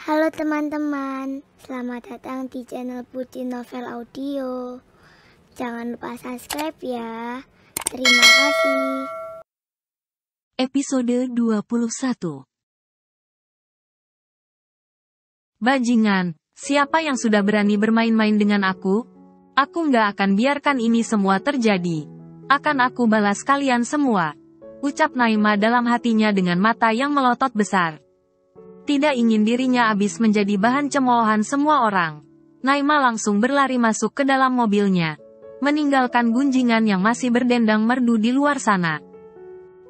Halo teman-teman, selamat datang di channel Putri Novel Audio. Jangan lupa subscribe ya. Terima kasih. Episode 21. Bajingan, siapa yang sudah berani bermain-main dengan aku? Aku nggak akan biarkan ini semua terjadi. Akan aku balas kalian semua. Ucap Naima dalam hatinya dengan mata yang melotot besar. Tidak ingin dirinya habis menjadi bahan cemoohan semua orang. Naima langsung berlari masuk ke dalam mobilnya, meninggalkan gunjingan yang masih berdendang merdu di luar sana.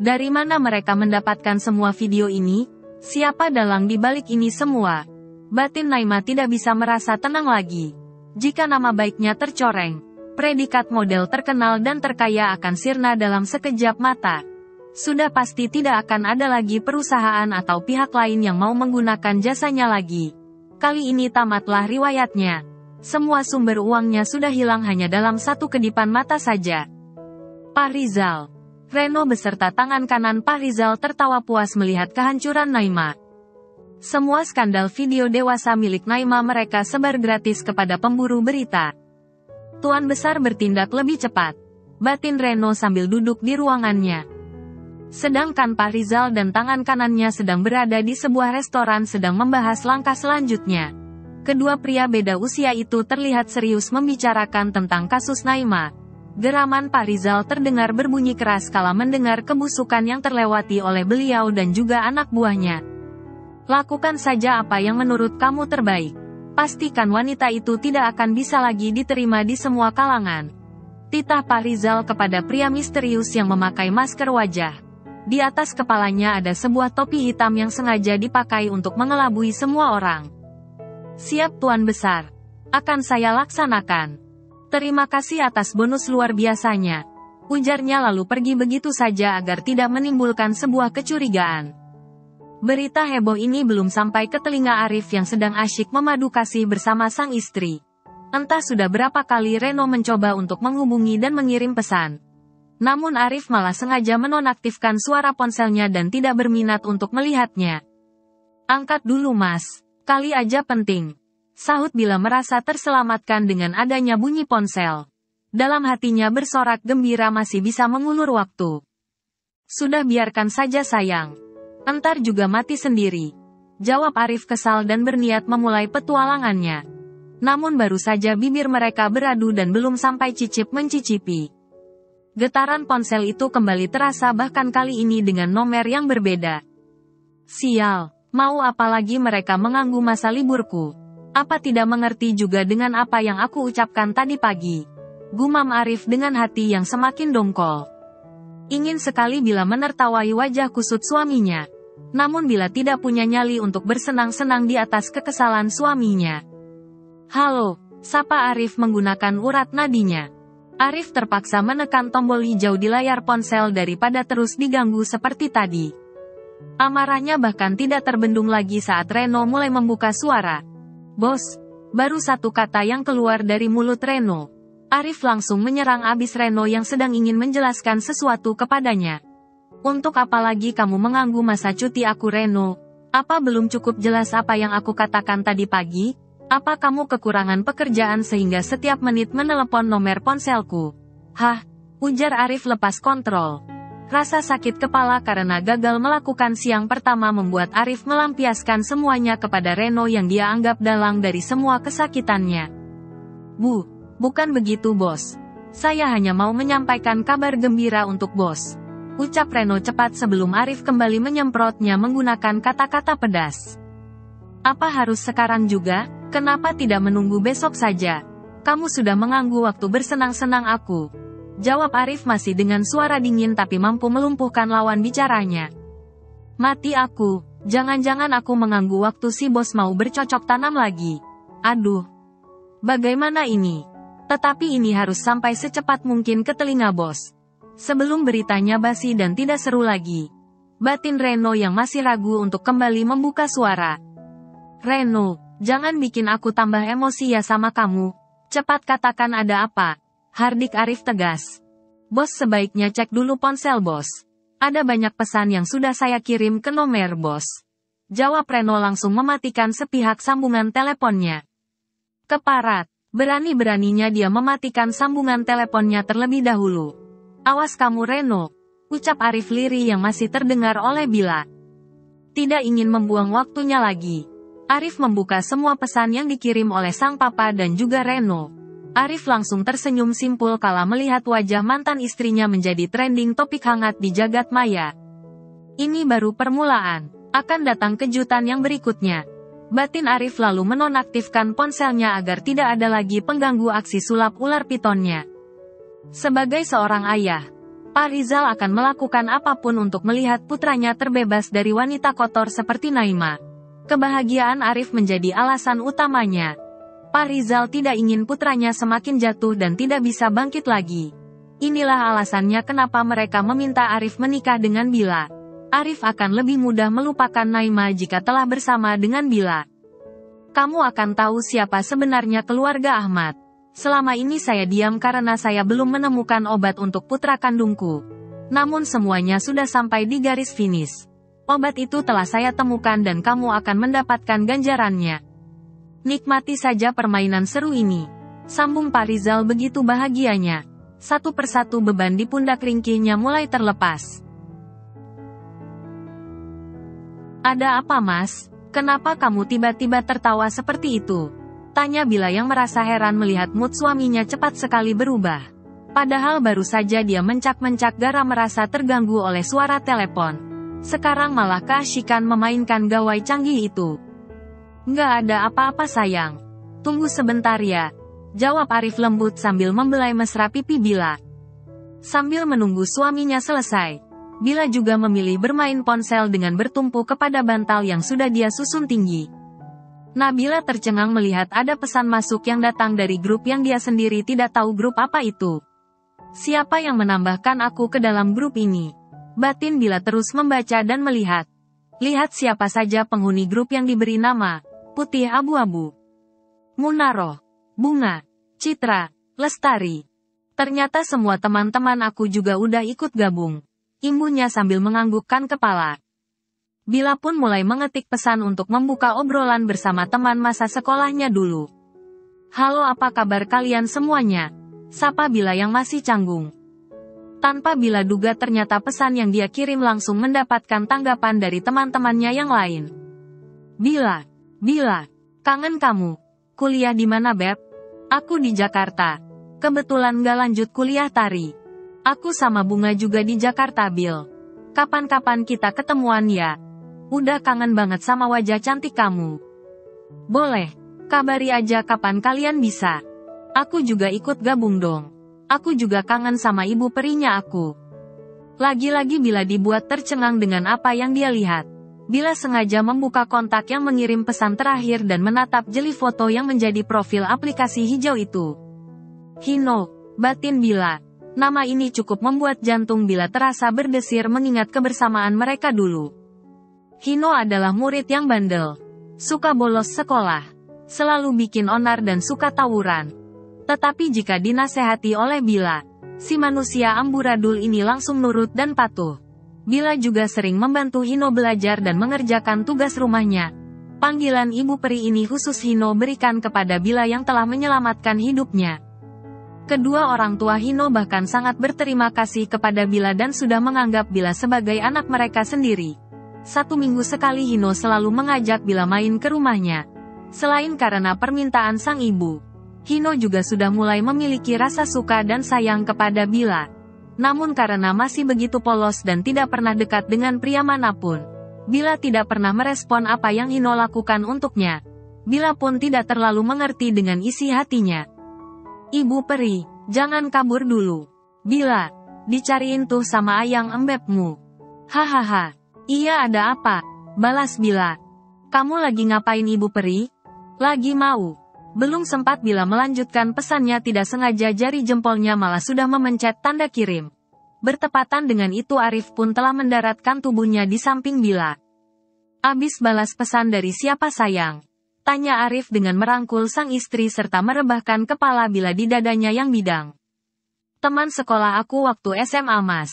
Dari mana mereka mendapatkan semua video ini? Siapa dalang di balik ini semua? Batin Naima tidak bisa merasa tenang lagi. Jika nama baiknya tercoreng, predikat model terkenal dan terkaya akan sirna dalam sekejap mata. Sudah pasti tidak akan ada lagi perusahaan atau pihak lain yang mau menggunakan jasanya lagi. Kali ini tamatlah riwayatnya. Semua sumber uangnya sudah hilang hanya dalam satu kedipan mata saja. Pak Rizal. Reno beserta tangan kanan Pak Rizal tertawa puas melihat kehancuran Naima. Semua skandal video dewasa milik Naima mereka sebar gratis kepada pemburu berita. Tuan Besar bertindak lebih cepat. Batin Reno sambil duduk di ruangannya. Sedangkan Pak Rizal dan tangan kanannya sedang berada di sebuah restoran sedang membahas langkah selanjutnya. Kedua pria beda usia itu terlihat serius membicarakan tentang kasus Naima. Geraman Pak Rizal terdengar berbunyi keras kala mendengar kebusukan yang terlewati oleh beliau dan juga anak buahnya. Lakukan saja apa yang menurut kamu terbaik. Pastikan wanita itu tidak akan bisa lagi diterima di semua kalangan. Titah Pak Rizal kepada pria misterius yang memakai masker wajah. Di atas kepalanya ada sebuah topi hitam yang sengaja dipakai untuk mengelabui semua orang. Siap Tuan Besar. Akan saya laksanakan. Terima kasih atas bonus luar biasanya. Ujarnya lalu pergi begitu saja agar tidak menimbulkan sebuah kecurigaan. Berita heboh ini belum sampai ke telinga Arif yang sedang asyik memadu kasih bersama sang istri. Entah sudah berapa kali Reno mencoba untuk menghubungi dan mengirim pesan. Namun Arif malah sengaja menonaktifkan suara ponselnya dan tidak berminat untuk melihatnya. Angkat dulu mas, kali aja penting. Sahut bila merasa terselamatkan dengan adanya bunyi ponsel. Dalam hatinya bersorak gembira masih bisa mengulur waktu. Sudah biarkan saja sayang. Entar juga mati sendiri. Jawab Arif kesal dan berniat memulai petualangannya. Namun baru saja bibir mereka beradu dan belum sampai cicip mencicipi. Getaran ponsel itu kembali terasa bahkan kali ini dengan nomor yang berbeda. Sial, mau apa lagi mereka mengganggu masa liburku? Apa tidak mengerti juga dengan apa yang aku ucapkan tadi pagi? Gumam Arif dengan hati yang semakin dongkol. Ingin sekali bila menertawai wajah kusut suaminya. Namun bila tidak punya nyali untuk bersenang-senang di atas kekesalan suaminya. Halo, sapa Arif menggunakan urat nadinya. Arif terpaksa menekan tombol hijau di layar ponsel daripada terus diganggu seperti tadi. Amarahnya bahkan tidak terbendung lagi saat Reno mulai membuka suara. Bos, baru satu kata yang keluar dari mulut Reno. Arif langsung menyerang abis Reno yang sedang ingin menjelaskan sesuatu kepadanya. Untuk apa lagi kamu mengganggu masa cuti aku Reno? Apa belum cukup jelas apa yang aku katakan tadi pagi? Apa kamu kekurangan pekerjaan sehingga setiap menit menelepon nomor ponselku? Hah? Ujar Arif lepas kontrol. Rasa sakit kepala karena gagal melakukan siang pertama membuat Arif melampiaskan semuanya kepada Reno yang dia anggap dalang dari semua kesakitannya. Bu, bukan begitu bos. Saya hanya mau menyampaikan kabar gembira untuk bos. Ucap Reno cepat sebelum Arif kembali menyemprotnya menggunakan kata-kata pedas. Apa harus sekarang juga? Kenapa tidak menunggu besok saja? Kamu sudah mengganggu waktu bersenang-senang aku. Jawab Arif masih dengan suara dingin tapi mampu melumpuhkan lawan bicaranya. Mati aku, jangan-jangan aku mengganggu waktu si bos mau bercocok tanam lagi. Aduh. Bagaimana ini? Tetapi ini harus sampai secepat mungkin ke telinga bos. Sebelum beritanya basi dan tidak seru lagi. Batin Reno yang masih ragu untuk kembali membuka suara. Reno, jangan bikin aku tambah emosi ya sama kamu. Cepat katakan ada apa. Hardik Arif tegas. Bos sebaiknya cek dulu ponsel bos. Ada banyak pesan yang sudah saya kirim ke nomor bos. Jawab Reno langsung mematikan sepihak sambungan teleponnya. Keparat, berani-beraninya dia mematikan sambungan teleponnya terlebih dahulu. Awas kamu Reno, ucap Arif lirih yang masih terdengar oleh Bila. Tidak ingin membuang waktunya lagi. Arif membuka semua pesan yang dikirim oleh sang papa dan juga Reno. Arif langsung tersenyum simpul kala melihat wajah mantan istrinya menjadi trending topik hangat di jagat maya. Ini baru permulaan, akan datang kejutan yang berikutnya. Batin Arif lalu menonaktifkan ponselnya agar tidak ada lagi pengganggu aksi sulap ular pitonnya. Sebagai seorang ayah, Pak Rizal akan melakukan apapun untuk melihat putranya terbebas dari wanita kotor seperti Naima. Kebahagiaan Arif menjadi alasan utamanya. Pak Rizal tidak ingin putranya semakin jatuh dan tidak bisa bangkit lagi. Inilah alasannya kenapa mereka meminta Arif menikah dengan Bila. Arif akan lebih mudah melupakan Naima jika telah bersama dengan Bila. Kamu akan tahu siapa sebenarnya keluarga Ahmad. Selama ini saya diam karena saya belum menemukan obat untuk putra kandungku. Namun semuanya sudah sampai di garis finish. Obat itu telah saya temukan dan kamu akan mendapatkan ganjarannya. Nikmati saja permainan seru ini. Sambung Pak Rizal begitu bahagianya. Satu persatu beban di pundak ringkihnya mulai terlepas. Ada apa mas? Kenapa kamu tiba-tiba tertawa seperti itu? Tanya Bila yang merasa heran melihat mood suaminya cepat sekali berubah. Padahal baru saja dia mencak-mencak gara merasa terganggu oleh suara telepon. Sekarang malah keasyikan memainkan gawai canggih itu. Nggak ada apa-apa sayang. Tunggu sebentar ya. Jawab Arif lembut sambil membelai mesra pipi Bila. Sambil menunggu suaminya selesai, Bila juga memilih bermain ponsel dengan bertumpu kepada bantal yang sudah dia susun tinggi. Nabila tercengang melihat ada pesan masuk yang datang dari grup yang dia sendiri tidak tahu grup apa itu. Siapa yang menambahkan aku ke dalam grup ini? Batin Bila terus membaca dan melihat. Lihat siapa saja penghuni grup yang diberi nama Putih Abu-Abu, Munaroh, Bunga, Citra, Lestari. Ternyata semua teman-teman aku juga udah ikut gabung. Imbunya sambil menganggukkan kepala. Bila pun mulai mengetik pesan untuk membuka obrolan bersama teman masa sekolahnya dulu. Halo apa kabar kalian semuanya? Sapa Bila yang masih canggung. Tanpa Bila duga ternyata pesan yang dia kirim langsung mendapatkan tanggapan dari teman-temannya yang lain. Bila, kangen kamu. Kuliah di mana Beb? Aku di Jakarta. Kebetulan gak lanjut kuliah tari. Aku sama Bunga juga di Jakarta Bil. Kapan-kapan kita ketemuan ya? Udah kangen banget sama wajah cantik kamu. Boleh, kabari aja kapan kalian bisa. Aku juga ikut gabung dong. Aku juga kangen sama ibu perinya aku. Lagi-lagi Bila dibuat tercengang dengan apa yang dia lihat. Bila sengaja membuka kontak yang mengirim pesan terakhir dan menatap jeli foto yang menjadi profil aplikasi hijau itu. Hino, batin Bila. Nama ini cukup membuat jantung Bila terasa berdesir mengingat kebersamaan mereka dulu. Hino adalah murid yang bandel. Suka bolos sekolah. Selalu bikin onar dan suka tawuran. Tetapi jika dinasehati oleh Bila, si manusia amburadul ini langsung nurut dan patuh. Bila juga sering membantu Hino belajar dan mengerjakan tugas rumahnya. Panggilan Ibu Peri ini khusus Hino berikan kepada Bila yang telah menyelamatkan hidupnya. Kedua orang tua Hino bahkan sangat berterima kasih kepada Bila dan sudah menganggap Bila sebagai anak mereka sendiri. 1 minggu sekali Hino selalu mengajak Bila main ke rumahnya. Selain karena permintaan sang ibu, Hino juga sudah mulai memiliki rasa suka dan sayang kepada Bila. Namun karena masih begitu polos dan tidak pernah dekat dengan pria manapun, Bila tidak pernah merespon apa yang Hino lakukan untuknya. Bila pun tidak terlalu mengerti dengan isi hatinya. Ibu Peri, jangan kabur dulu. Bila, dicariin tuh sama ayang embebmu. Hahaha, iya ada apa? Balas Bila. Kamu lagi ngapain Ibu Peri? Lagi mau. Belum sempat Bila melanjutkan pesannya tidak sengaja jari jempolnya malah sudah memencet tanda kirim. Bertepatan dengan itu Arif pun telah mendaratkan tubuhnya di samping Bila. Abis balas pesan dari siapa sayang? Tanya Arif dengan merangkul sang istri serta merebahkan kepala Bila di dadanya yang bidang. Teman sekolah aku waktu SMA mas.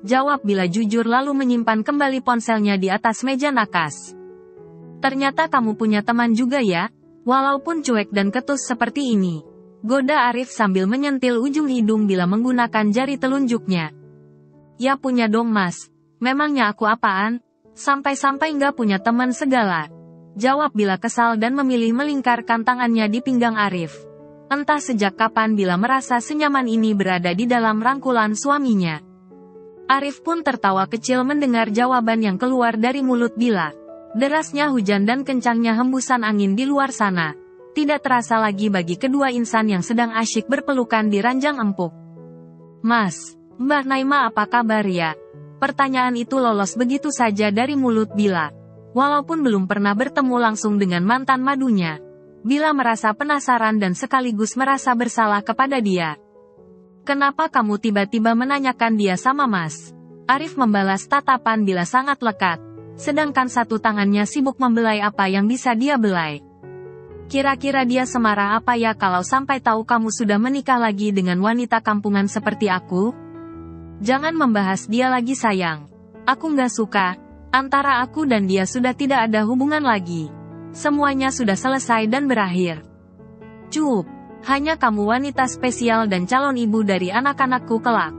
Jawab Bila jujur lalu menyimpan kembali ponselnya di atas meja nakas. Ternyata kamu punya teman juga ya, walaupun cuek dan ketus seperti ini. Goda Arif sambil menyentil ujung hidung Bila menggunakan jari telunjuknya. Ya punya dong mas, memangnya aku apaan? Sampai-sampai nggak punya teman segala. Jawab Bila kesal dan memilih melingkarkan tangannya di pinggang Arif. Entah sejak kapan Bila merasa senyaman ini berada di dalam rangkulan suaminya. Arif pun tertawa kecil mendengar jawaban yang keluar dari mulut Bila. Derasnya hujan dan kencangnya hembusan angin di luar sana. Tidak terasa lagi bagi kedua insan yang sedang asyik berpelukan di ranjang empuk. Mas, Mbak Naima apa kabar ya? Pertanyaan itu lolos begitu saja dari mulut Bila. Walaupun belum pernah bertemu langsung dengan mantan madunya. Bila merasa penasaran dan sekaligus merasa bersalah kepada dia. Kenapa kamu tiba-tiba menanyakan dia sama mas? Arif membalas tatapan Bila sangat lekat. Sedangkan satu tangannya sibuk membelai apa yang bisa dia belai. Kira-kira dia semarah apa ya kalau sampai tahu kamu sudah menikah lagi dengan wanita kampungan seperti aku? Jangan membahas dia lagi sayang. Aku nggak suka. Antara aku dan dia sudah tidak ada hubungan lagi. Semuanya sudah selesai dan berakhir. Cup, hanya kamu wanita spesial dan calon ibu dari anak-anakku kelak.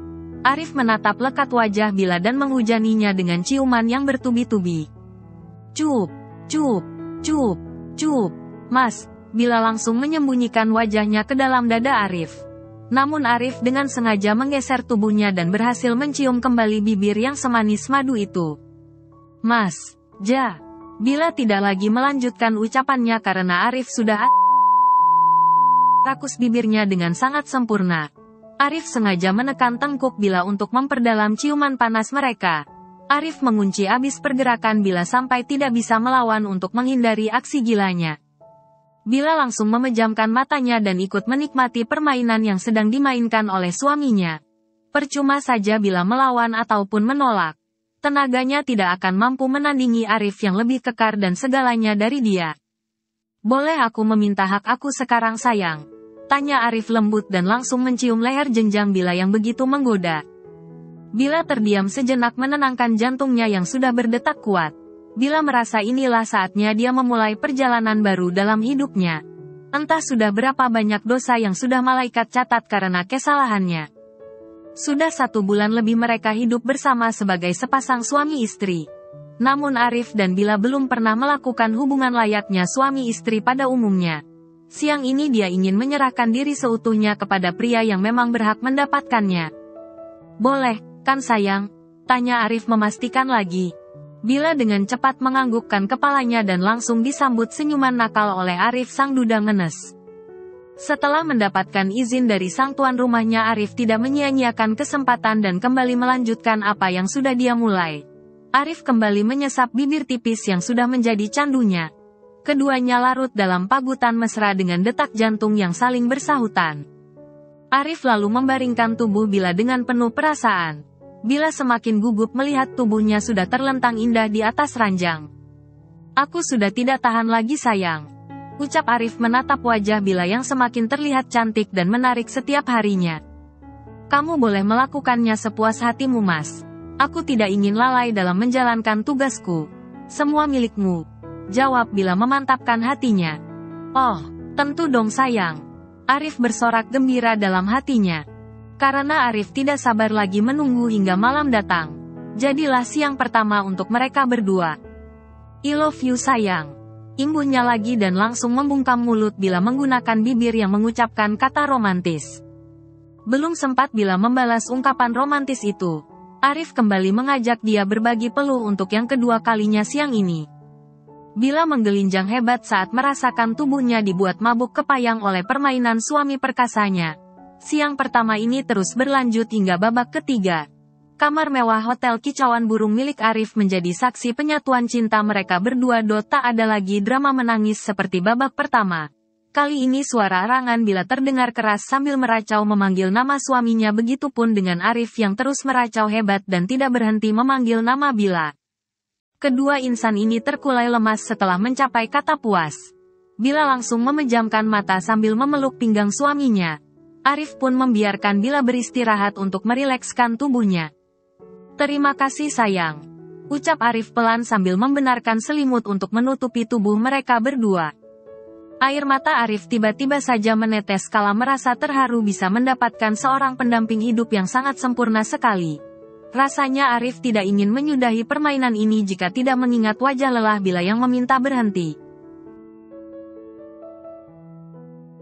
Arif menatap lekat wajah Bila dan menghujaninya dengan ciuman yang bertubi-tubi. Cup, cup, cup, cup. Mas, Bila langsung menyembunyikan wajahnya ke dalam dada Arif. Namun Arif dengan sengaja menggeser tubuhnya dan berhasil mencium kembali bibir yang semanis madu itu. Mas, Bila tidak lagi melanjutkan ucapannya karena Arif sudah rakus bibirnya dengan sangat sempurna. Arif sengaja menekan tengkuk Bila untuk memperdalam ciuman panas mereka. Arif mengunci abis pergerakan Bila sampai tidak bisa melawan untuk menghindari aksi gilanya. Bila langsung memejamkan matanya dan ikut menikmati permainan yang sedang dimainkan oleh suaminya. Percuma saja Bila melawan ataupun menolak. Tenaganya tidak akan mampu menandingi Arif yang lebih kekar dan segalanya dari dia. Boleh aku meminta hak aku sekarang sayang? Tanya Arif lembut dan langsung mencium leher jenjang Bila yang begitu menggoda. Bila terdiam sejenak menenangkan jantungnya yang sudah berdetak kuat. Bila merasa inilah saatnya dia memulai perjalanan baru dalam hidupnya. Entah sudah berapa banyak dosa yang sudah malaikat catat karena kesalahannya. Sudah 1 bulan lebih mereka hidup bersama sebagai sepasang suami istri. Namun Arif dan Bila belum pernah melakukan hubungan layaknya suami istri pada umumnya. Siang ini dia ingin menyerahkan diri seutuhnya kepada pria yang memang berhak mendapatkannya. Boleh, kan sayang? Tanya Arif memastikan lagi. Bila dengan cepat menganggukkan kepalanya dan langsung disambut senyuman nakal oleh Arif sang duda ngenes. Setelah mendapatkan izin dari sang tuan rumahnya Arif tidak menyia-nyiakan kesempatan dan kembali melanjutkan apa yang sudah dia mulai. Arif kembali menyesap bibir tipis yang sudah menjadi candunya. Keduanya larut dalam pagutan mesra dengan detak jantung yang saling bersahutan. Arif lalu membaringkan tubuh Bila dengan penuh perasaan. Bila semakin gugup melihat tubuhnya sudah terlentang indah di atas ranjang. Aku sudah tidak tahan lagi sayang. Ucap Arif menatap wajah Bila yang semakin terlihat cantik dan menarik setiap harinya. Kamu boleh melakukannya sepuas hatimu mas. Aku tidak ingin lalai dalam menjalankan tugasku. Semua milikmu. Jawab Bila memantapkan hatinya. Oh, tentu dong sayang. Arif bersorak gembira dalam hatinya. Karena Arif tidak sabar lagi menunggu hingga malam datang. Jadilah siang pertama untuk mereka berdua. I love you sayang. Imbuhnya lagi dan langsung membungkam mulut Bila menggunakan bibir yang mengucapkan kata romantis. Belum sempat Bila membalas ungkapan romantis itu. Arif kembali mengajak dia berbagi peluh untuk yang kedua kalinya siang ini. Bila menggelinjang hebat saat merasakan tubuhnya dibuat mabuk kepayang oleh permainan suami perkasanya. Siang pertama ini terus berlanjut hingga babak ketiga. Kamar mewah Hotel Kicauan Burung milik Arif menjadi saksi penyatuan cinta mereka berdua. Tak ada lagi drama menangis seperti babak pertama. Kali ini suara arangan Bila terdengar keras sambil meracau memanggil nama suaminya, begitupun dengan Arif yang terus meracau hebat dan tidak berhenti memanggil nama Bila. Kedua insan ini terkulai lemas setelah mencapai kata puas. Bila langsung memejamkan mata sambil memeluk pinggang suaminya. Arif pun membiarkan Bila beristirahat untuk merilekskan tubuhnya. Terima kasih sayang. Ucap Arif pelan sambil membenarkan selimut untuk menutupi tubuh mereka berdua. Air mata Arif tiba-tiba saja menetes kala merasa terharu bisa mendapatkan seorang pendamping hidup yang sangat sempurna sekali. Rasanya Arif tidak ingin menyudahi permainan ini jika tidak mengingat wajah lelah Bila yang meminta berhenti.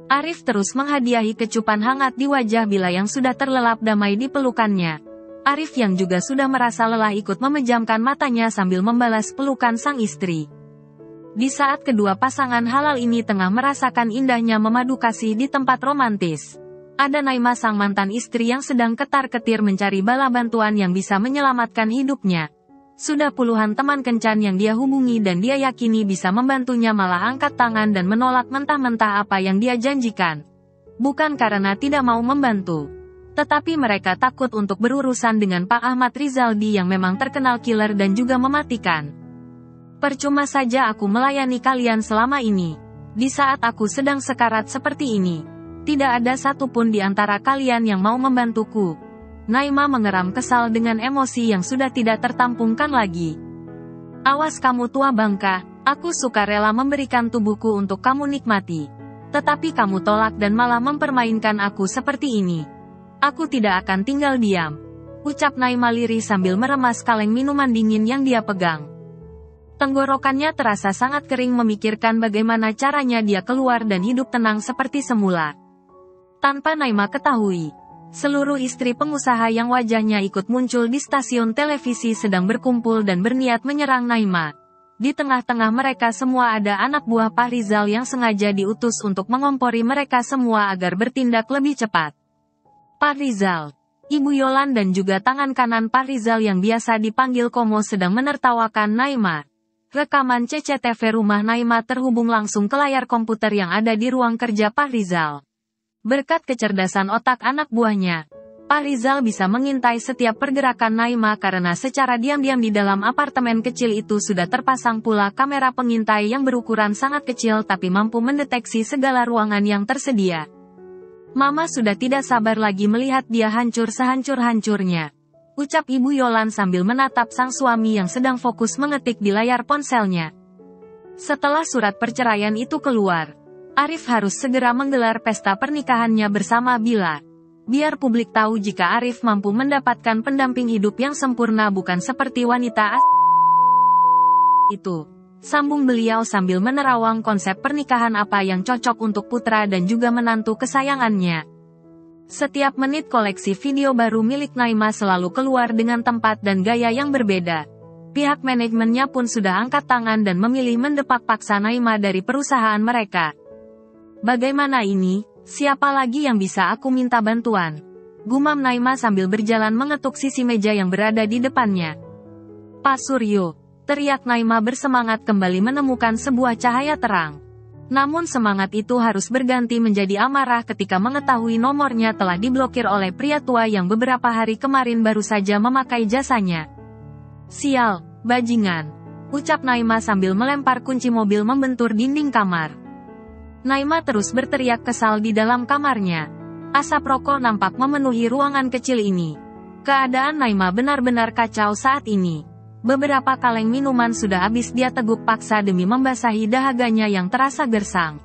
Arif terus menghadiahi kecupan hangat di wajah Bila yang sudah terlelap damai di pelukannya. Arif yang juga sudah merasa lelah ikut memejamkan matanya sambil membalas pelukan sang istri. Di saat kedua pasangan halal ini tengah merasakan indahnya memadu kasih di tempat romantis, ada Naima sang mantan istri yang sedang ketar-ketir mencari bala bantuan yang bisa menyelamatkan hidupnya. Sudah puluhan teman kencan yang dia hubungi dan dia yakini bisa membantunya malah angkat tangan dan menolak mentah-mentah apa yang dia janjikan. Bukan karena tidak mau membantu, tetapi mereka takut untuk berurusan dengan Pak Ahmad Rizaldi yang memang terkenal killer dan juga mematikan. Percuma saja aku melayani kalian selama ini. Di saat aku sedang sekarat seperti ini, tidak ada satupun di antara kalian yang mau membantuku. Naima mengeram kesal dengan emosi yang sudah tidak tertampungkan lagi. Awas kamu tua bangka, aku suka rela memberikan tubuhku untuk kamu nikmati. Tetapi kamu tolak dan malah mempermainkan aku seperti ini. Aku tidak akan tinggal diam. Ucap Naima lirih sambil meremas kaleng minuman dingin yang dia pegang. Tenggorokannya terasa sangat kering memikirkan bagaimana caranya dia keluar dan hidup tenang seperti semula. Tanpa Naima ketahui, seluruh istri pengusaha yang wajahnya ikut muncul di stasiun televisi sedang berkumpul dan berniat menyerang Naima. Di tengah-tengah mereka semua ada anak buah Pak Rizal yang sengaja diutus untuk mengompori mereka semua agar bertindak lebih cepat. Pak Rizal, Ibu Yolan dan juga tangan kanan Pak Rizal yang biasa dipanggil Komo sedang menertawakan Naima. Rekaman CCTV rumah Naima terhubung langsung ke layar komputer yang ada di ruang kerja Pak Rizal. Berkat kecerdasan otak anak buahnya, Pak Rizal bisa mengintai setiap pergerakan Naima karena secara diam-diam di dalam apartemen kecil itu sudah terpasang pula kamera pengintai yang berukuran sangat kecil tapi mampu mendeteksi segala ruangan yang tersedia. Mama sudah tidak sabar lagi melihat dia hancur sehancur-hancurnya. Ucap Ibu Yolan sambil menatap sang suami yang sedang fokus mengetik di layar ponselnya. Setelah surat perceraian itu keluar, Arif harus segera menggelar pesta pernikahannya bersama Bila. Biar publik tahu jika Arif mampu mendapatkan pendamping hidup yang sempurna bukan seperti wanita itu. Sambung beliau sambil menerawang konsep pernikahan apa yang cocok untuk putra dan juga menantu kesayangannya. Setiap menit koleksi video baru milik Naima selalu keluar dengan tempat dan gaya yang berbeda. Pihak manajemennya pun sudah angkat tangan dan memilih mendepak paksa Naima dari perusahaan mereka. Bagaimana ini? Siapa lagi yang bisa aku minta bantuan? Gumam Naima sambil berjalan mengetuk sisi meja yang berada di depannya. Pak Suryo, teriak Naima bersemangat kembali menemukan sebuah cahaya terang. Namun semangat itu harus berganti menjadi amarah ketika mengetahui nomornya telah diblokir oleh pria tua yang beberapa hari kemarin baru saja memakai jasanya. Sial, bajingan, ucap Naima sambil melempar kunci mobil membentur dinding kamar. Naima terus berteriak kesal di dalam kamarnya. Asap rokok nampak memenuhi ruangan kecil ini. Keadaan Naima benar-benar kacau saat ini. Beberapa kaleng minuman sudah habis dia teguk paksa demi membasahi dahaganya yang terasa gersang.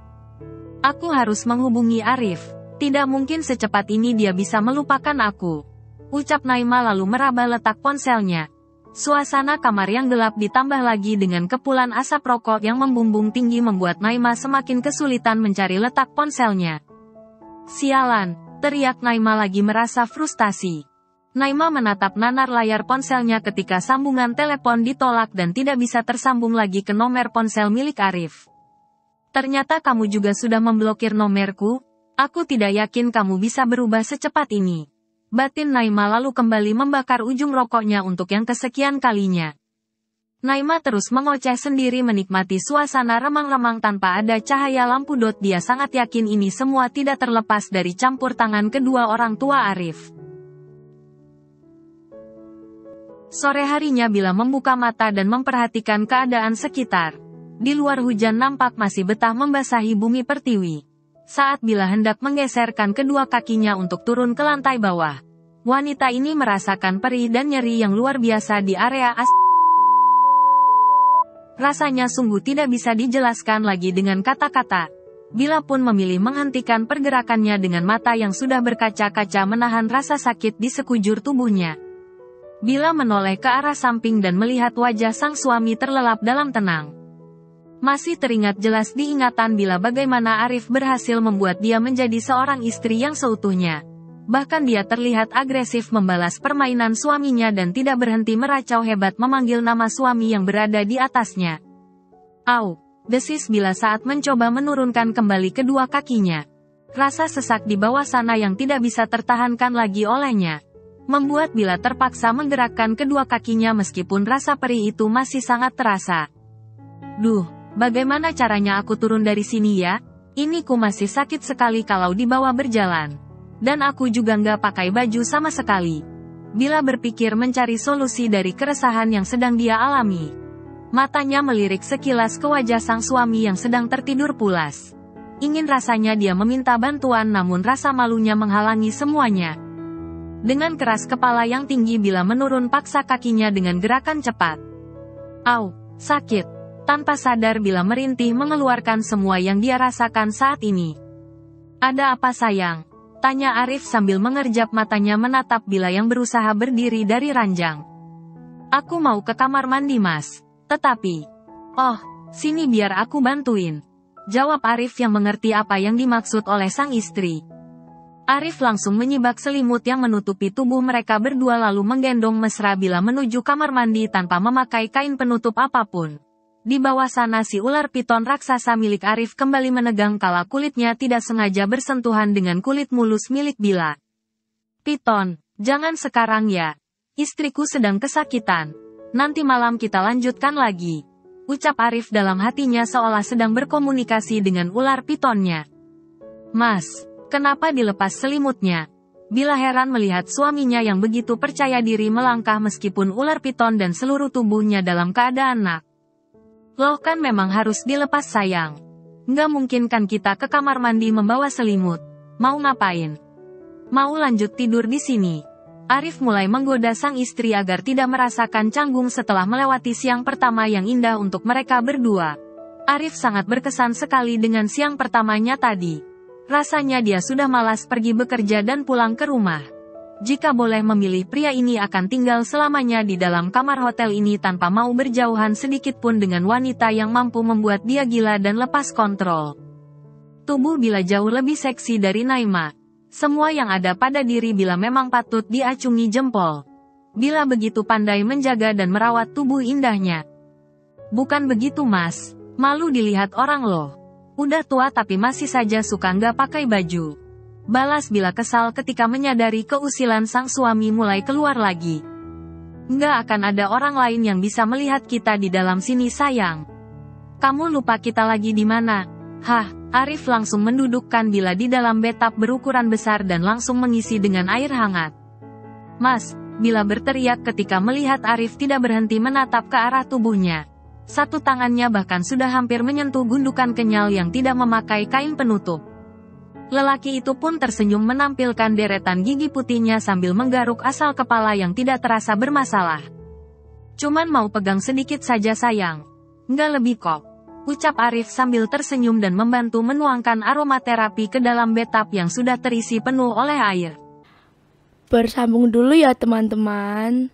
Aku harus menghubungi Arif. Tidak mungkin secepat ini dia bisa melupakan aku. Ucap Naima lalu meraba letak ponselnya. Suasana kamar yang gelap ditambah lagi dengan kepulan asap rokok yang membumbung tinggi membuat Naima semakin kesulitan mencari letak ponselnya. Sialan, teriak Naima lagi merasa frustasi. Naima menatap nanar layar ponselnya ketika sambungan telepon ditolak dan tidak bisa tersambung lagi ke nomor ponsel milik Arif. Ternyata kamu juga sudah memblokir nomorku? Aku tidak yakin kamu bisa berubah secepat ini. Batin Naima lalu kembali membakar ujung rokoknya untuk yang kesekian kalinya. Naima terus mengoceh sendiri menikmati suasana remang-remang tanpa ada cahaya lampu dot. Dia sangat yakin ini semua tidak terlepas dari campur tangan kedua orang tua Arif. Sore harinya Bila membuka mata dan memperhatikan keadaan sekitar. Di luar hujan nampak masih betah membasahi bumi pertiwi. Saat Bila hendak menggeserkan kedua kakinya untuk turun ke lantai bawah, wanita ini merasakan perih dan nyeri yang luar biasa di area Rasanya sungguh tidak bisa dijelaskan lagi dengan kata-kata. Bila pun memilih menghentikan pergerakannya dengan mata yang sudah berkaca-kaca menahan rasa sakit di sekujur tubuhnya. Bila menoleh ke arah samping dan melihat wajah sang suami terlelap dalam tenang. Masih teringat jelas diingatan bila bagaimana Arif berhasil membuat dia menjadi seorang istri yang seutuhnya. Bahkan dia terlihat agresif membalas permainan suaminya dan tidak berhenti meracau hebat memanggil nama suami yang berada di atasnya. Au, desis bila saat mencoba menurunkan kembali kedua kakinya. Rasa sesak di bawah sana yang tidak bisa tertahankan lagi olehnya. Membuat bila terpaksa menggerakkan kedua kakinya meskipun rasa perih itu masih sangat terasa. Duh, bagaimana caranya aku turun dari sini ya? Ini ku masih sakit sekali kalau dibawa berjalan. Dan aku juga nggak pakai baju sama sekali. Bila berpikir mencari solusi dari keresahan yang sedang dia alami. Matanya melirik sekilas ke wajah sang suami yang sedang tertidur pulas. Ingin rasanya dia meminta bantuan namun rasa malunya menghalangi semuanya. Dengan keras kepala yang tinggi bila menurun paksa kakinya dengan gerakan cepat. Au, sakit. Tanpa sadar bila merintih mengeluarkan semua yang dia rasakan saat ini. Ada apa sayang? Tanya Arif sambil mengerjap matanya menatap bila yang berusaha berdiri dari ranjang. Aku mau ke kamar mandi mas. Tetapi. Oh, sini biar aku bantuin. Jawab Arif yang mengerti apa yang dimaksud oleh sang istri. Arif langsung menyibak selimut yang menutupi tubuh mereka berdua lalu menggendong mesra bila menuju kamar mandi tanpa memakai kain penutup apapun. Di bawah sana si ular piton raksasa milik Arif kembali menegang kala kulitnya tidak sengaja bersentuhan dengan kulit mulus milik Bila. Piton, jangan sekarang ya. Istriku sedang kesakitan. Nanti malam kita lanjutkan lagi. Ucap Arif dalam hatinya seolah sedang berkomunikasi dengan ular pitonnya. Mas, kenapa dilepas selimutnya? Bila heran melihat suaminya yang begitu percaya diri melangkah meskipun ular piton dan seluruh tubuhnya dalam keadaan nak. Loh kan memang harus dilepas sayang. Nggak mungkin kan kita ke kamar mandi membawa selimut. Mau ngapain? Mau lanjut tidur di sini. Arif mulai menggoda sang istri agar tidak merasakan canggung setelah melewati siang pertama yang indah untuk mereka berdua. Arif sangat berkesan sekali dengan siang pertamanya tadi. Rasanya dia sudah malas pergi bekerja dan pulang ke rumah. Jika boleh memilih pria ini akan tinggal selamanya di dalam kamar hotel ini tanpa mau berjauhan sedikit pun dengan wanita yang mampu membuat dia gila dan lepas kontrol. Tubuh Bila jauh lebih seksi dari Naima. Semua yang ada pada diri Bila memang patut diacungi jempol. Bila begitu pandai menjaga dan merawat tubuh indahnya. Bukan begitu mas, malu dilihat orang loh. Udah tua tapi masih saja suka nggak pakai baju. Balas Bila kesal ketika menyadari keusilan sang suami mulai keluar lagi. Nggak akan ada orang lain yang bisa melihat kita di dalam sini sayang. Kamu lupa kita lagi di mana? Hah, Arif langsung mendudukkan Bila di dalam bathtub berukuran besar dan langsung mengisi dengan air hangat. Mas, Bila berteriak ketika melihat Arif tidak berhenti menatap ke arah tubuhnya. Satu tangannya bahkan sudah hampir menyentuh gundukan kenyal yang tidak memakai kain penutup. Lelaki itu pun tersenyum menampilkan deretan gigi putihnya sambil menggaruk asal kepala yang tidak terasa bermasalah. Cuman mau pegang sedikit saja sayang. Nggak lebih kok. Ucap Arif sambil tersenyum dan membantu menuangkan aromaterapi ke dalam bathtub yang sudah terisi penuh oleh air. Bersambung dulu ya teman-teman.